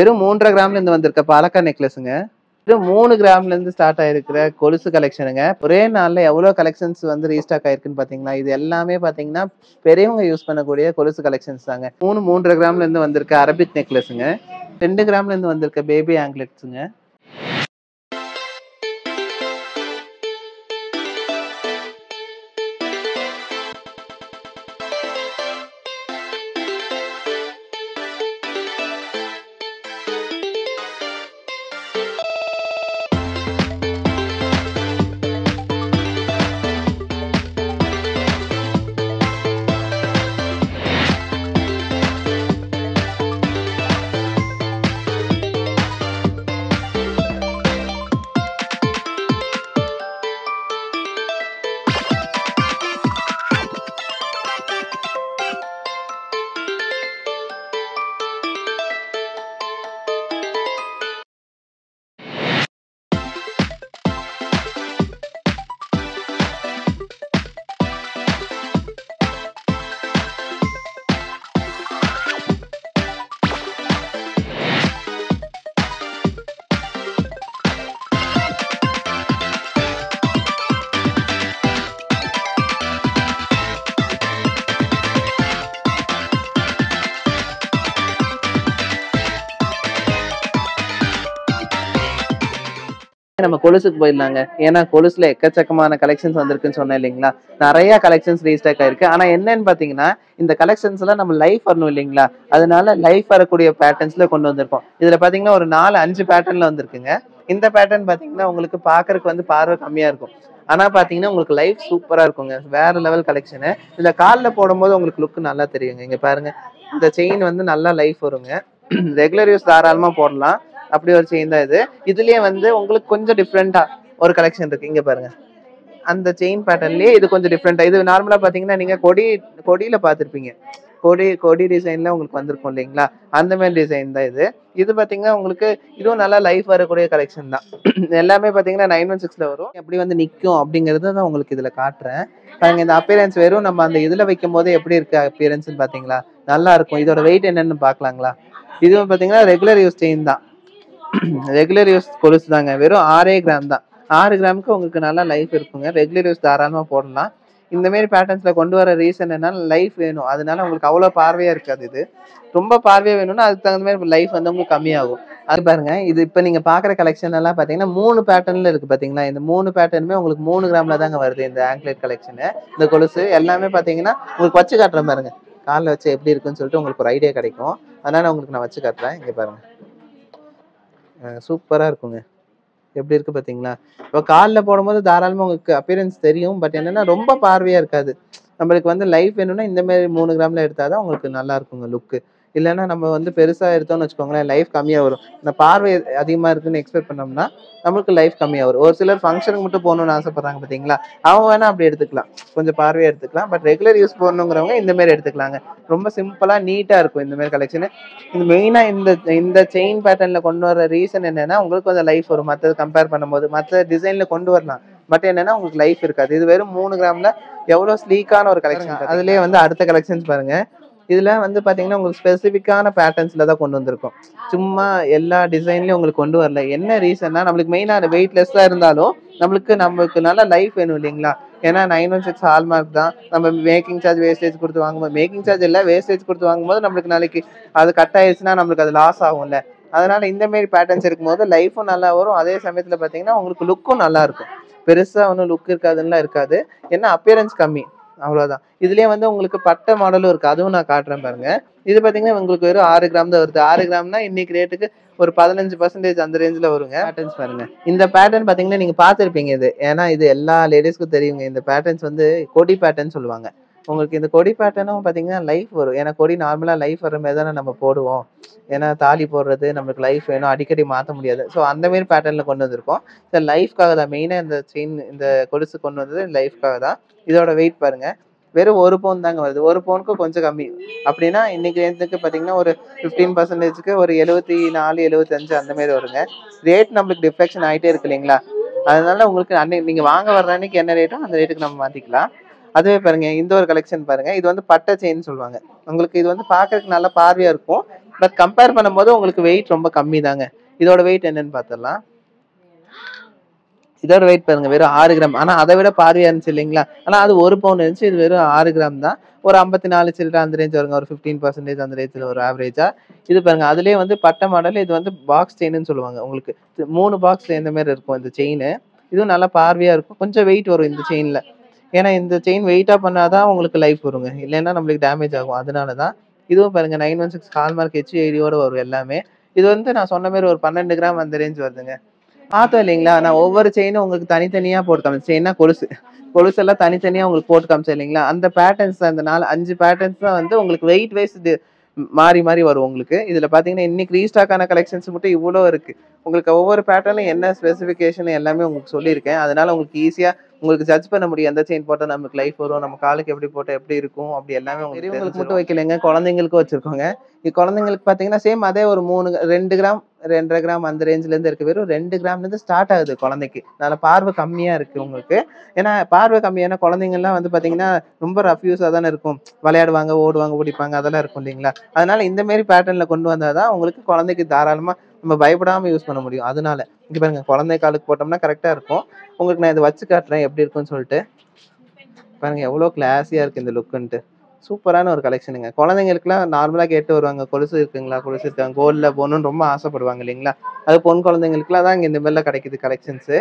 வெறும் 3.5 கிராம்ல இருந்து வந்திருக்க பாலக்கா நெக்லஸ்ங்க. வெறும் 3 கிராம்ல இருந்து ஸ்டார்ட் ஆயிருக்கிற கொலுசு கலெக்ஷனுங்க. ஒரே நாள்ல எவ்வளவு கலெக்ஷன்ஸ் வந்து ரீஸ்டாக் ஆயிருக்குன்னு பாத்தீங்களா? இது எல்லாமே பாத்தீங்கன்னா பெரியவங்க யூஸ் பண்ணக்கூடிய கொலுசு கலெக்ஷன்ஸ் தாங்க. 3.5 கிராம்ல இருந்து வந்திருக்க அரபிக் நெக்லஸ்ங்க. 2 கிராம்ல இருந்து வந்திருக்க பேபி ஆங்க்லெட்ஸுங்க. நம்ம கொலுசுக்கு போயிடலாங்க. ஏன்னா கொலுசுல எக்கச்சக்கமான கலெக்ஷன்ஸ் வந்திருக்குன்னு சொன்னேன் இல்லைங்களா? நிறைய கலெக்ஷன்ஸ் ரீஸ்டாக் ஆயிருக்கு. ஆனா என்னன்னு பாத்தீங்கன்னா இந்த கலெக்ஷன்ஸ் எல்லாம் நம்ம லைஃப் வரணும் இல்லைங்களா? அதனால லைஃப் வரக்கூடிய பேட்டர்ன்ஸ்ல கொண்டு வந்திருக்கோம். இதுல பாத்தீங்கன்னா ஒரு 4-5 பேட்டர்ன்ல வந்திருக்குங்க. இந்த பேட்டர்ன் பாத்தீங்கன்னா உங்களுக்கு பாக்குறதுக்கு வந்து பார்வை கம்மியா இருக்கும். ஆனா பாத்தீங்கன்னா உங்களுக்கு லைஃப் சூப்பரா இருக்குங்க. வேற லெவல் கலெக்ஷனு. இதுல கால்ல போடும்போது உங்களுக்கு லுக் நல்லா தெரியுங்க. இங்க பாருங்க, இந்த செயின் வந்து நல்லா லைஃப் வருங்க. ரெகுலர் யூஸ் தாராளமா போடலாம். அப்படி ஒரு செயின் தான் இது. இதுலயே வந்து உங்களுக்கு கொஞ்சம் டிஃப்ரெண்டா ஒரு கலெக்ஷன் இருக்கு. இங்க பாருங்க, அந்த செயின் பேட்டர்ன்லயே இது கொஞ்சம் டிஃப்ரெண்டா. இது நார்மலா பாத்தீங்கன்னா நீங்க கொடியில பாத்திருப்பீங்க. கொடி டிசைன்ல உங்களுக்கு வந்திருக்கும் இல்லைங்களா? அந்த மாதிரி டிசைன் தான் இது. இது பாத்தீங்கன்னா உங்களுக்கு இதுவும் நல்லா லைஃப் வரக்கூடிய கலெக்ஷன் தான். எல்லாமே பாத்தீங்கன்னா 916ல வரும். எப்படி வந்து நிக்கும் அப்படிங்கறத தான் உங்களுக்கு இதுல காட்டுறேன். பாருங்க, இந்த அப்பியரன்ஸ் வெறும் நம்ம அந்த இதுல வைக்கும் போது எப்படி இருக்கு அப்பியரன்ஸ் பாத்தீங்களா? நல்லா இருக்கும். இதோட வெயிட் என்னன்னு பாக்கலாங்களா? இதுவும் பாத்தீங்கன்னா ரெகுலர் யூஸ் செயின் தான். ரெகுலர் யூஸ் கொலுசு தாங்க. வெறும் 6 கிராம் தான். 6 கிராமுக்கு உங்களுக்கு நல்லா லைஃப் இருக்குங்க. ரெகுலர் யூஸ் தாராளமா போடலாம். இந்த மாதிரி பேட்டர்ன்ஸ்ல கொண்டு வர ரீசன் என்னன்னா லைஃப் வேணும். அதனால உங்களுக்கு அவ்வளவு பார்வையா இருக்காது. இது ரொம்ப பார்வையா வேணும்னா அதுக்கு தகுந்த மாதிரி லைஃப் வந்து உங்களுக்கு கம்மியாகும். அது பாருங்க, இது இப்ப நீங்க பாக்குற கலெக்ஷன் எல்லாம் பாத்தீங்கன்னா 3 பேட்டர்ன்ல இருக்கு பாத்தீங்களா? இந்த 3 பேட்டர்னுமே உங்களுக்கு 3 கிராம்ல தாங்க வருது. இந்த ஆங்க்லெட் கலெக்ஷன், இந்த கொலுசு எல்லாமே பாத்தீங்கன்னா உங்களுக்கு வச்சு காட்டுறேன் பாருங்க. காலில் வச்சு எப்படி இருக்குன்னு சொல்லிட்டு உங்களுக்கு ஒரு ஐடியா கிடைக்கும். அதனால உங்களுக்கு நான் வச்சு காட்டுறேன். இங்க பாருங்க, சூப்பரா இருக்குங்க. எப்படி இருக்கு பாத்தீங்களா? இப்போ கால்ல போடும்போது தாராளமா உங்களுக்கு அப்பியரன்ஸ் தெரியும். பட் என்னன்னா ரொம்ப பார்வையா இருக்காது. நம்மளுக்கு வந்து லைஃப் வேணும்னா இந்த மாதிரி 3 கிராம்ல எடுத்தாதான் உங்களுக்கு நல்லா இருக்குங்க லுக்கு. இல்லைன்னா நம்ம வந்து பெருசா எடுத்தோம்னு வச்சுக்கோங்களேன், லைஃப் கம்மியா வரும். இந்த பார்வை அதிகமா இருக்குன்னு எக்ஸ்பெக்ட் பண்ணோம்னா நம்மளுக்கு லைஃப் கம்மியா வரும். ஒரு சிலர் ஃபங்க்ஷனுக்கு மட்டும் போகணும்னு ஆசைப்படுறாங்க பாத்தீங்களா? அவங்க வேணா அப்படி எடுத்துக்கலாம், கொஞ்சம் பார்வையா எடுத்துக்கலாம். பட் ரெகுலர் யூஸ் போடணுங்கிறவங்க இந்த மாதிரி எடுத்துக்கலாங்க. ரொம்ப சிம்பிளா நீட்டா இருக்கும் இந்த மாதிரி கலெக்ஷன். இது மெயினா இந்த செயின் பேட்டர்ன்ல கொண்டு வர ரீசன் என்னன்னா உங்களுக்கு கொஞ்சம் லைஃப் வரும். மற்றது கம்பேர் பண்ணும்போது மற்ற டிசைன்ல கொண்டு வரலாம். பட் என்னன்னா உங்களுக்கு லைஃப் இருக்காது. இது வெறும் 3 கிராம்ல எவ்வளவு ஸ்லீக்கான ஒரு கலெக்ஷன். அதுலயே வந்து அடுத்த கலெக்ஷன்ஸ் பாருங்க. இதுல வந்து பாத்தீங்கன்னா உங்களுக்கு ஸ்பெசிபிக்கான பேட்டர்ன்ஸ்ல தான் கொண்டு வந்திருக்கும். சும்மா எல்லா டிசைன்லயும் உங்களுக்கு கொண்டு வரல. என்ன ரீசன்னா நம்மளுக்கு மெயினா வெயிட்லெஸ்ஸா இருந்தாலும் நமக்கு நல்ல லைஃப் வேணும் இல்லைங்களா? ஏன்னா 916 ஹால்மார்க் தான். நம்ம மேக்கிங் சார்ஜ் வேஸ்டேஜ் கொடுத்து வாங்கும்போது, மேக்கிங் சார்ஜ் இல்ல வேஸ்டேஜ் கொடுத்து வாங்கும்போது நம்மளுக்கு நாளைக்கு அது கட் ஆயிடுச்சுன்னா நம்மளுக்கு அது லாஸ் ஆகும்ல. அதனால இந்த மாதிரி பேட்டர்ன்ஸ் இருக்கும்போது லைஃபும் நல்லா வரும். அதே சமயத்துல பாத்தீங்கன்னா உங்களுக்கு லுக்கும் நல்லா இருக்கும். பெருசா ஒன்றும் லுக் இருக்காதுன்னா இருக்காது. ஏன்னா அப்பியரன்ஸ் கம்மி, அவ்வளவுதான். இதுலயே வந்து உங்களுக்கு பட்டை மாடலும் இருக்கு. அதுவும் நான் காட்டுறேன் பாருங்க. இது பாத்தீங்கன்னா உங்களுக்கு வெறும் 6 கிராம் தான் வருது. 6 கிராம்னா இன்னைக்கு ரேட்டுக்கு ஒரு 15% அந்த ரேஞ்சில வருங்க. பேட்டர்ன்ஸ் பாருங்க. இந்த பேட்டர்ன் பாத்தீங்கன்னா நீங்க பாத்திருப்பீங்க இது. ஏன்னா இது எல்லா லேடிஸ்க்கும் தெரியுங்க. இந்த பேட்டர்ன்ஸ் வந்து கொடி பேட்டர்ன் சொல்லுவாங்க. உங்களுக்கு இந்த கொடி பேட்டர்னும் பாத்தீங்கன்னா லைஃப் வரும். ஏன்னா கொடி நார்மலா லைஃப் வர மாதிரி தானே நம்ம போடுவோம். ஏன்னா தாலி போடுறது நம்மளுக்கு லைஃப் வேணும், அடிக்கடி மாத்த முடியாது. ஸோ அந்த மாதிரி பேட்டர்ன்ல கொண்டு வந்திருக்கோம். லைஃப்காக தான் மெயினா இந்த செயின், இந்த கொலுசு கொண்டு வந்தது லைஃப்காக தான். இதோட வெயிட் பாருங்க, வெறும் 1 பவுன் தாங்க வருது. 1 பவுனுக்கு கொஞ்சம் கம்மி. அப்படின்னா இன்னைக்கு ரேஞ்சுக்கு பாத்தீங்கன்னா ஒரு 15%க்கு ஒரு 74, 75 அந்த மாதிரி வருங்க. ரேட் நம்மளுக்கு டிஃப்ளெக்ஷன் ஆகிட்டே இருக்கு இல்லைங்களா? அதனால உங்களுக்கு அன்னைக்கு நீங்க வாங்க வர்ற அன்னைக்கு என்ன ரேட்டோ அந்த ரேட்டுக்கு நம்ம மாத்திக்கலாம். அதுவே பாருங்க, இந்த ஒரு கலெக்ஷன் பாருங்க. இது வந்து பட்டை செயின் சொல்லுவாங்க. உங்களுக்கு இது வந்து பாக்குறதுக்கு நல்ல பார்வையா இருக்கும். பட் கம்பேர் பண்ணும்போது உங்களுக்கு வெயிட் ரொம்ப கம்மி தாங்க. இதோட வெயிட் என்னன்னு பார்த்துடலாம். இதோட வெயிட் பாருங்க வெறும் 6 கிராம். ஆனா அதை விட பாதியா இருந்துச்சு இல்லைங்களா? ஆனா அது 1 பவுன் இருந்துச்சு. இது வெறும் 6 கிராம் தான். ஒரு 54 சில்லற அந்த ரேஞ்ச் வருங்க. ஒரு 15% அந்த ரேஞ்சில் ஒரு ஆவரேஜா. இது பாருங்க அதுலயே வந்து பட்ட மாடல். இது வந்து பாக்ஸ் செயின்னு சொல்லுவாங்க. உங்களுக்கு 3 பாக்ஸ் இந்த மாதிரி இருக்கும் இந்த செயின். இதுவும் நல்லா பார்வையா இருக்கும். கொஞ்சம் வெயிட் வரும் இந்த செயின்ல. ஏன்னா இந்த செயின் வெயிட்டா பண்ணாதான் உங்களுக்கு லைஃப் வருங்க. இல்லைன்னா நம்மளுக்கு டேமேஜ் ஆகும். அதனாலதான். இதுவும் பாருங்க 916 ஹால்மார்க் HUID-யோட வரும் எல்லாமே. இது வந்து நான் சொன்ன மாதிரி ஒரு 12 கிராம் அந்த ரேஞ்ச் வருதுங்க. பார்த்தோம் இல்லைங்களா? நான் ஒவ்வொரு செயினும் உங்களுக்கு தனித்தனியா போட்டு காமிச்சேன். செயின்னா கொலுசு. கொலுசெல்லாம் தனித்தனியா உங்களுக்கு போட்டு காமிச்சேன் இல்லைங்களா? அந்த பேட்டர்ன்ஸ் அந்த 5 பேட்டர்ன்ஸ் தான் வந்து உங்களுக்கு வெயிட் வைஸ் இது மாறி மாறி வரும் உங்களுக்கு. இதுல பாத்தீங்கன்னா இன்னைக்கு ரீஸ்டாக் ஆன கலெக்ஷன்ஸ் மட்டும் இவ்வளோ இருக்கு. உங்களுக்கு ஒவ்வொரு பேட்டர்ன்ல என்ன ஸ்பெசிஃபிகேஷன் எல்லாமே உங்களுக்கு சொல்லியிருக்கேன். அதனால உங்களுக்கு ஈஸியா உங்களுக்கு ஜட்ஜ் பண்ண முடியும். எந்த செயின் போட்டா நமக்கு லைஃப் வரும், நம்ம காலுக்கு எப்படி போட்டா எப்படி இருக்கும், அப்படி எல்லாமே உங்களுக்கு பெரியவங்களுக்கு மட்டும் வைக்கலைங்க, குழந்தைங்களுக்கும் வச்சிருக்கோங்க. இது குழந்தைங்களுக்கு பாத்தீங்கன்னா சேம் அதே ஒரு 2 கிராம் 2.5 கிராம் அந்த ரேஞ்ச்ல இருந்து இருக்கு. வெறும் 2 கிராம்ல இருந்து ஸ்டார்ட் ஆகுது குழந்தைக்கு. அதனால பார்வை கம்மியா இருக்கு உங்களுக்கு. ஏன்னா பார்வை கம்மியான குழந்தைங்க எல்லாம் வந்து பாத்தீங்கன்னா ரொம்ப ரஃப் யூஸா தானே இருக்கும். விளையாடுவாங்க, ஓடுவாங்க, ஓடிப்பாங்க, அதெல்லாம் இருக்கும் இல்லைங்களா? அதனால இந்த மாதிரி பேட்டர்ன்ல கொண்டு வந்தாதான் உங்களுக்கு குழந்தைக்கு தாராளமா நம்ம பயப்படாம யூஸ் பண்ண முடியும். அதனால இங்க பாருங்க குழந்தை காலுக்கு போட்டோம்னா கரெக்டா இருக்கும். உங்களுக்கு நான் இதை வச்சு காட்டுறேன் எப்படி இருக்குன்னு சொல்லிட்டு. பாருங்க எவ்வளவு கிளாஸியா இருக்கு இந்த லுக்குன்ட்டு. சூப்பரான ஒரு கலெக்ஷனுங்க. குழந்தைங்களுக்குலாம் நார்மலா கேட்டு வருவாங்க. கொலுசு இருக்குங்களா? கொலுசு இருக்காங்க. கோல்ட்ல போகணும்னு ரொம்ப ஆசைப்படுவாங்க இல்லைங்களா? அது பொன் குழந்தைங்களுக்குலாம் தான் இங்க இந்த மாதிரிலாம் கிடைக்குது கலெக்ஷன்ஸ்.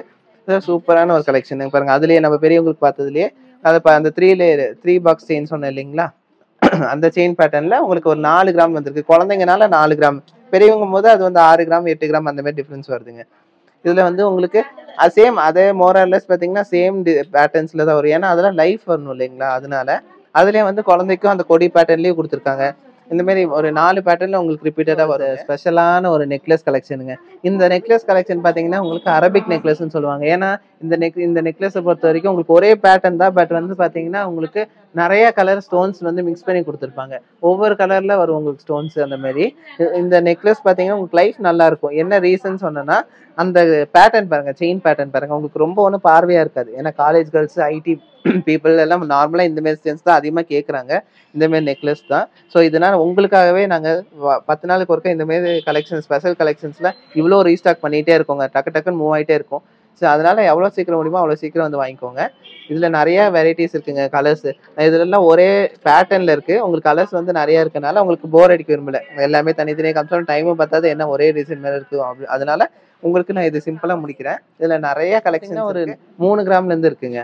சூப்பரான ஒரு கலெக்ஷன் பாருங்க. அதுலயே நம்ம பெரியவங்களுக்கு பார்த்ததுலயே அது அந்த 3 பாக்ஸ் செயின் சொன்னேன் இல்லைங்களா? அந்த செயின் பேட்டர்ன்ல உங்களுக்கு ஒரு 4 கிராம் வந்திருக்கு. குழந்தைங்கனால 4 கிராம். பெரியவங்கும் போது அது வந்து 6 கிராம் 8 கிராம் அந்த மாதிரி டிஃபரன்ஸ் வருதுங்க. இதுல வந்து உங்களுக்கு சேம் அதே மோரல்லஸ் பாத்தீங்கன்னா சேம் பேட்டர்ன்ஸ்ல தான் வரும். ஏன்னா அதெல்லாம் லைஃப் வரணும் இல்லைங்களா? அதனால அதுலயே வந்து குழந்தைக்கும் அந்த கொடி பேட்டர்ன்லயே கொடுத்துருக்காங்க. இந்த மாதிரி ஒரு 4 பேட்டர்ன்ல உங்களுக்கு ரிப்பீட்டடா வரும். ஸ்பெஷலான ஒரு நெக்லஸ் கலெக்ஷனுங்க. இந்த நெக்லஸ் கலெக்ஷன் பாத்தீங்கன்னா உங்களுக்கு அரபிக் நெக்லஸ்ன்னு சொல்லுவாங்க. ஏன்னா இந்த நெக்லஸை பொறுத்த வரைக்கும் உங்களுக்கு ஒரே பேட்டர்ன் தான். பட் வந்து பாத்தீங்கன்னா உங்களுக்கு நிறைய கலர் ஸ்டோன்ஸ் வந்து மிக்ஸ் பண்ணி கொடுத்துருப்பாங்க. ஒவ்வொரு கலர்ல வரும் உங்களுக்கு ஸ்டோன்ஸ் அந்த மாதிரி. இந்த நெக்லஸ் பாத்தீங்கன்னா உங்களுக்கு லைஃப் நல்லா இருக்கும். என்ன ரீசன் சொன்னேன்னா அந்த பேட்டர்ன் பாருங்க, செயின் பேட்டர்ன் பாருங்க. உங்களுக்கு ரொம்ப ஒன்றும் பார்வையா இருக்காது. ஏன்னா காலேஜ் கேர்ள்ஸ், ஐடி பீப்புள் எல்லாம் நார்மலா இந்த மாதிரி சென்ஸ் தான் அதிகமா கேட்குறாங்க. இந்த மாதிரி நெக்லஸ் தான். ஸோ இதனால உங்களுக்காகவே நாங்க 10 நாளுக்கு ஒருக்கா இந்த மாதிரி கலெக்ஷன் ஸ்பெஷல் கலெக்ஷன்ஸ்ல இவ்வளோ ரீஸ்டாக் பண்ணிட்டே இருக்கோங்க. டக்கு டக்குன்னு மூவ் ஆயிட்டே இருக்கும். ஸோ அதனால எவ்வளோ சீக்கிரம் முடியுமோ அவ்வளோ சீக்கிரம் வந்து வாங்கிக்கோங்க. இதுல நிறைய வெரைட்டிஸ் இருக்குங்க கலர்ஸ். இதுலலாம் ஒரே பேட்டர்ன்ல இருக்கு. உங்களுக்கு கலர்ஸ் வந்து நிறைய இருக்கனால உங்களுக்கு போர் அடிக்க விரும்பல. எல்லாமே தனித்தனியாக காமிச்சாலும் டைமும் பத்தாது. என்ன ஒரே டிசைன் மேல இருக்கு. அதனால உங்களுக்கு நான் இது சிம்பிளா முடிக்கிறேன். இதுல நிறைய கலெக்ஷன் ஒரு 3 கிராம்ல இருந்து இருக்குங்க.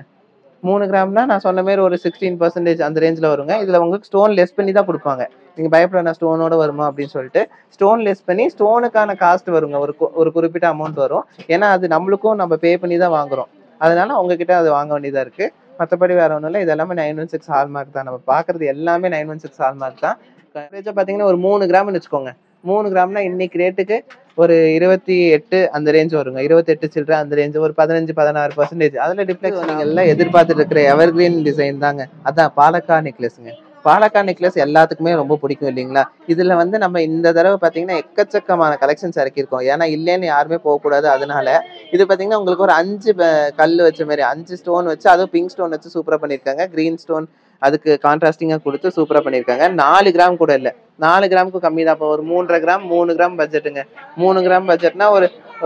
3 கிராம்னா நான் சொன்ன மாதிரி ஒரு 16% அந்த ரேஞ்சில் வருங்க. இதுல உங்களுக்கு ஸ்டோன் லெஸ் பண்ணி தான் கொடுப்பாங்க. நீங்க பயப்பட நான் ஸ்டோனோட வருமா அப்படின்னு சொல்லிட்டு ஸ்டோன் லெஸ் பண்ணி ஸ்டோனுக்கான காஸ்ட் வருங்க. ஒரு குறிப்பிட்ட அமௌண்ட் வரும். ஏன்னா அது நம்மளுக்கும் நம்ம பே பண்ணி தான் வாங்குறோம். அதனால உங்ககிட்ட அது வாங்க வேண்டியதா இருக்கு. மற்றபடி வேற ஒன்றும் இல்லை. இது எல்லாமே 916 ஹால்மார்க் தான். நம்ம பாக்குறது எல்லாமே 916 ஹால்மார்க் தான். பாத்தீங்கன்னா ஒரு 3 கிராம்னு வச்சுக்கோங்க. 3 கிராம்னா இன்னைக்கு ரேட்டுக்கு ஒரு 28 அந்த ரேஞ்ச் வருங்க. 28 சில்லற அந்த ரேஞ்ச் ஒரு 15-16%. அதுல டிஃப்ளெக்ஸ் நீங்க எல்லாம் எதிர்பார்த்துட்டு இருக்கிற எவர்கிரீன் டிசைன் தாங்க. அதான் பாலக்கா நெக்லஸ்ங்க. பாலக்கா நெக்லஸ் எல்லாத்துக்குமே ரொம்ப பிடிக்கும் இல்லைங்களா? இதுல வந்து நம்ம இந்த தடவை பாத்தீங்கன்னா எக்கச்சக்கமான கலெக்ஷன்ஸ் இறக்கிருக்கோம். ஏன்னா இல்லைன்னு யாருமே போகக்கூடாது. அதனால இது பாத்தீங்கன்னா உங்களுக்கு ஒரு 5 கல் வச்ச மாதிரி 5 ஸ்டோன் வச்சு, அதுவும் பிங்க் ஸ்டோன் வச்சு சூப்பரா பண்ணிருக்காங்க. கிரீன் ஸ்டோன் அதுக்கு கான்ட்ராஸ்டிங்கா கொடுத்து சூப்பரா பண்ணிருக்காங்க. 4 கிராம் கூட இல்ல. 4 கிராமுக்கு கம்மி தான். இப்போ ஒரு 3.5 கிராம் 3 கிராம் பட்ஜெட்டுங்க. 3 கிராம் பட்ஜெட்னா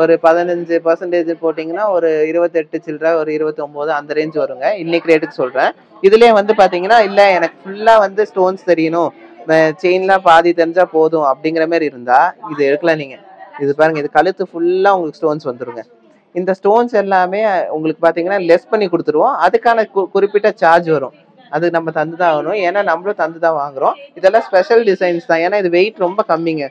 ஒரு 15% போட்டீங்கன்னா ஒரு 28 சில்லற ஒரு 29 அந்த ரேஞ்ச் வருங்க. இன்னைக்கு ரேட்டுக்கு சொல்றேன். இதுலயே வந்து பாத்தீங்கன்னா இல்ல எனக்கு ஃபுல்லா வந்து ஸ்டோன்ஸ் தெரியணும், செயின்லாம் பாதி தெரிஞ்சா போதும் அப்படிங்கிற மாதிரி இருந்தா இது எடுக்கலாம் நீங்க. இது பாருங்க, இது கழுத்து ஃபுல்லா உங்களுக்கு ஸ்டோன்ஸ் வந்துருங்க. இந்த ஸ்டோன்ஸ் எல்லாமே உங்களுக்கு பாத்தீங்கன்னா லெஸ் பண்ணி கொடுத்துருவோம். அதுக்கான குறிப்பிட்ட சார்ஜ் வரும். அது நம்ம தந்துதான் ஆகணும். ஏன்னா நம்மளும் தந்துதான் வாங்குறோம். இதெல்லாம் ஸ்பெஷல் டிசைன்ஸ் தான். ஏன்னா இது வெயிட் ரொம்ப கம்மிங்க.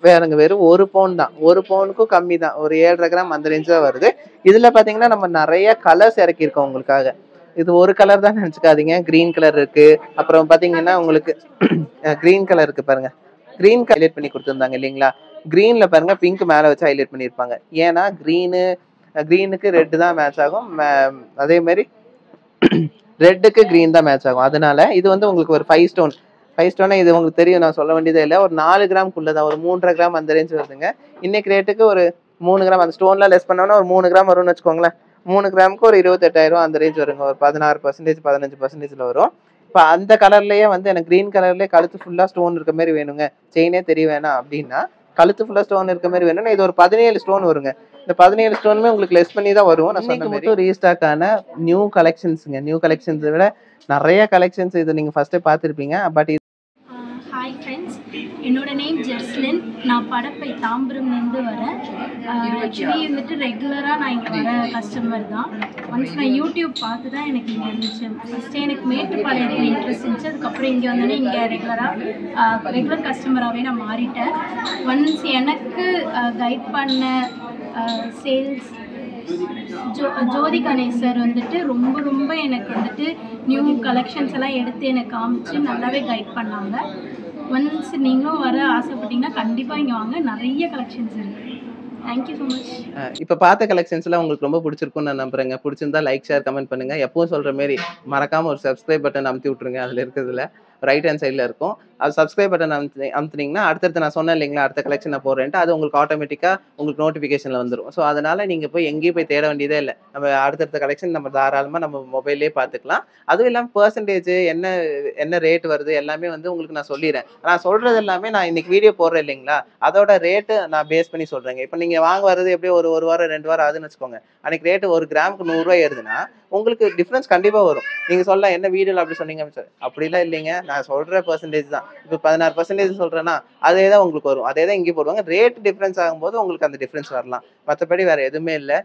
வேறங்க வெறும் 1 பவுன் தான். 1 பவுனுக்கும் கம்மி தான். ஒரு 7.5 கிராம் அந்த ரேஞ்ச் தான் வருது. இதுல பாத்தீங்கன்னா நம்ம நிறைய கலர்ஸ் இறக்கிருக்கோம் உங்களுக்காக. இது ஒரு கலர் தான் நினைச்சுக்காதீங்க. கிரீன் கலர் இருக்கு. அப்புறம் பாத்தீங்கன்னா உங்களுக்கு கிரீன் கலர் இருக்கு பாருங்க. கிரீன் ஹைலைட் பண்ணி கொடுத்துருந்தாங்க இல்லைங்களா? கிரீன்ல பாருங்க பிங்க் மேல வச்சு ஹைலைட் பண்ணிருப்பாங்க. ஏன்னா கிரீனுக்கு ரெட் தான் மேட்ச் ஆகும். அதே மாதிரி ரெட்டுக்கு கிரீன் தான் மேட்ச் ஆகும். அதனால இது வந்து உங்களுக்கு ஒரு 5 ஸ்டோன். 5 ஸ்டோனா இது உங்களுக்கு தெரியும், நான் சொல்ல வேண்டியதே இல்லை. ஒரு 4 கிராம்குள்ளதான். ஒரு 3.5 கிராம் அந்த ரேஞ்ச் வருதுங்க. இன்னைக்கு ரேட்டுக்கு ஒரு 3 கிராம் அந்த ஸ்டோன்ல லெஸ் பண்ணோம்னா ஒரு 3 கிராம் வரும்னு வச்சுக்கோங்களேன். 3 கிராமுக்கு ஒரு 28,000 அந்த ரேஞ்ச் வருங்க. ஒரு 16% 15%ல வரும். இப்போ அந்த கலர்லயே வந்து எனக்கு கிரீன் கலர்லயே கழுத்து ஃபுல்லா ஸ்டோன் இருக்க மாதிரி வேணுங்க, செயினே தெரிய வேணாம் அப்படின்னா கழுத்து ஃபுல்லா ஸ்டோன் இருக்க மாதிரி வேணும்னா இது ஒரு 17 ஸ்டோன் வருங்க. இந்த 17 ஸ்டோனுமே உங்களுக்கு லெஸ் பண்ணி தான் வரும். நான் சொன்ன மட்டும் ரீஸ்டாக் ஆன நியூ கலெக்ஷன்ஸ்ங்க. நியூ கலெக்ஷன்ஸை விட நிறைய கலெக்ஷன்ஸ் இது நீங்க ஃபர்ஸ்டே பார்த்துருப்பீங்க. பட் ஹாய் ஃப்ரெண்ட்ஸ், என்னோட நேம் ஜெர்ஸ்லின். நான் படப்பை தாம்பரம்லேருந்து வரேன். ஆக்சுவலி வந்துட்டு ரெகுலராக நான் இங்கே வர கஸ்டமர் தான். ஒன்ஸ் நான் யூடியூப் பார்த்து தான் எனக்கு இங்கே இருந்துச்சு. ஃபஸ்ட்டு எனக்கு மேட்டுப்பாளையத்தில் இன்ட்ரெஸ்ட் இருந்துச்சு. அதுக்கப்புறம் இங்கே வந்தோடனே இங்கே ரெகுலர் கஸ்டமராகவே நான் மாறிட்டேன். ஒன்ஸ் எனக்கு கைட் பண்ண சேல்ஸ் ஜோதி கணேஷ் சார் வந்துட்டு ரொம்ப எனக்கு வந்துட்டு நியூ கலெக்ஷன்ஸ் எல்லாம் எடுத்து எனக்கு காமிச்சு நல்லாவே கைட் பண்ணாங்க. ஒன்ஸ் நீங்களும் வர ஆசைப்பட்டீங்கன்னா கண்டிப்பாக இங்கே வாங்க, நிறைய கலெக்ஷன்ஸ் இருக்குது. Thank you so much. இப்போ பார்த்த கலெக்ஷன்ஸ்லாம் உங்களுக்கு ரொம்ப பிடிச்சிருக்கும்னு நான் நம்புறேங்க. பிடிச்சிருந்தா லைக், ஷேர், கமெண்ட் பண்ணுங்க. எப்பவும் சொல்ற மாதிரி மறக்காம ஒரு சப்ஸ்கிரைப் பட்டன் அமுத்தி விட்டுருங்க. அதில் இருக்கிறதுல ரைட் ஹேண்ட் சைடில் இருக்கும். அது சப்ஸ்கிரைப் பட்டன் அமுத்துனீங்கன்னா அடுத்தடுத்து நான் சொன்னேன் இல்லைங்களா, அடுத்த கலெக்ஷன் நான் போடுறேன்ட்டு அது உங்களுக்கு ஆட்டோமேட்டிக்காக உங்களுக்கு நோட்டிஃபிகேஷனில் வந்துடும். ஸோ அதனால நீங்கள் போய் எங்கேயும் போய் தேட வேண்டியதே இல்லை. நம்ம அடுத்தடுத்த கலெக்ஷன் நம்ம தாராளமாக நம்ம மொபைல்லே பார்த்துக்கலாம். அதுவும் இல்லாமல் பர்சன்டேஜ் என்ன ரேட் வருது எல்லாமே வந்து உங்களுக்கு நான் சொல்லிடுறேன். நான் சொல்கிறது எல்லாமே நான் இன்னைக்கு வீடியோ போடுறேன் இல்லைங்களா, அதோட ரேட்டு நான் பேஸ் பண்ணி சொல்கிறேங்க. இப்போ நீங்கள் வாங்க வர்றது எப்படியும் ஒரு வாரம் 2 வாரம் ஆகுதுன்னு வச்சுக்கோங்க. அன்னைக்கு ரேட்டு 1 கிராமுக்கு 100 ரூபாய் ஏறுதுன்னா உங்களுக்கு டிஃப்ரென்ஸ் கண்டிப்பாக வரும். நீங்கள் சொல்லலாம் என்ன வீடியோவில் அப்படி சொன்னீங்க சார், அப்படிலாம் இல்லைங்க, நான் சொல்கிற பர்சன்டேஜ் தான். இப்போ 16% சொல்கிறேன்னா அதே தான் உங்களுக்கு வரும். அதே தான் இங்கே போடுவாங்க. ரேட் டிஃப்ரென்ஸ் ஆகும்போது உங்களுக்கு அந்த டிஃப்ரென்ஸ் வரலாம். மற்றபடி வேறு எதுவுமே இல்லை.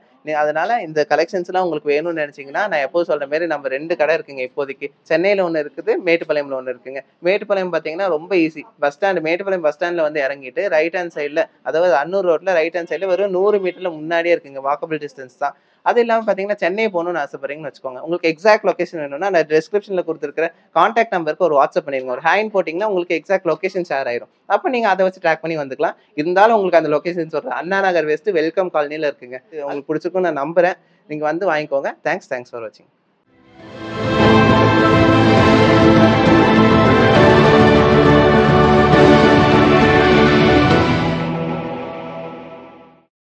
அதனால இந்த கலெக்ஷன்ஸ்லாம் உங்களுக்கு வேணும்னு நினச்சிங்கன்னா நான் எப்போது சொல்கிற மாதிரி நம்ம 2 கடை இருக்குங்க இப்போதைக்கு. சென்னையில் ஒன்று இருக்குது, மேட்டுப்பாளையம்ல ஒன்று இருக்குங்க. மேட்டுப்பாளையம் பார்த்தீங்கன்னா ரொம்ப easy. Bus stand Mettupalayam bus ஸ்டாண்டில் வந்து இறங்கிட்டு ரைட் ஹேண்ட் சைடில், அதாவது அன்னூர் ரோட்டில் ரைட் ஹேண்ட் சைடில் வெறும் 100 மீட்டரில் முன்னாடியே இருக்குங்க. வாக்கபிள் டிஸ்டன்ஸ் தான். அது இல்லாமல் பார்த்தீங்கன்னா சென்னை போகணும்னு ஆசைப்படுறீங்கன்னு வச்சுக்கோங்க. உங்களுக்கு எக்ஸாக்ட் லொகேஷன் வேணும்னா நான் டிஸ்கிரிப்ஷனில் கொடுத்துருக்கிற கான்டாக்ட் நம்பருக்கு ஒரு வாட்ஸ்அப் பண்ணிருங்க. ஒரு ஹேண்ட் போட்டிங்கன்னா உங்களுக்கு எக்ஸாக்ட் லொகேஷன் ஷேர் ஆயிரும். அப்போ நீங்கள் அதை வச்சு ட்ராக் பண்ணி வந்துக்கலாம். இருந்தாலும் உங்களுக்கு அந்த லொகேஷன் சொல்கிறேன். அண்ணா நகர் வெஸ்ட் வெல்கம் காலனியில் இருக்குங்க. உங்களுக்கு பிடிச்சிருக்கும் நான் நம்புறேன். நீங்கள் வந்து வாங்கிக்கோங்க. தேங்க்ஸ் ஃபார் வாட்சிங்.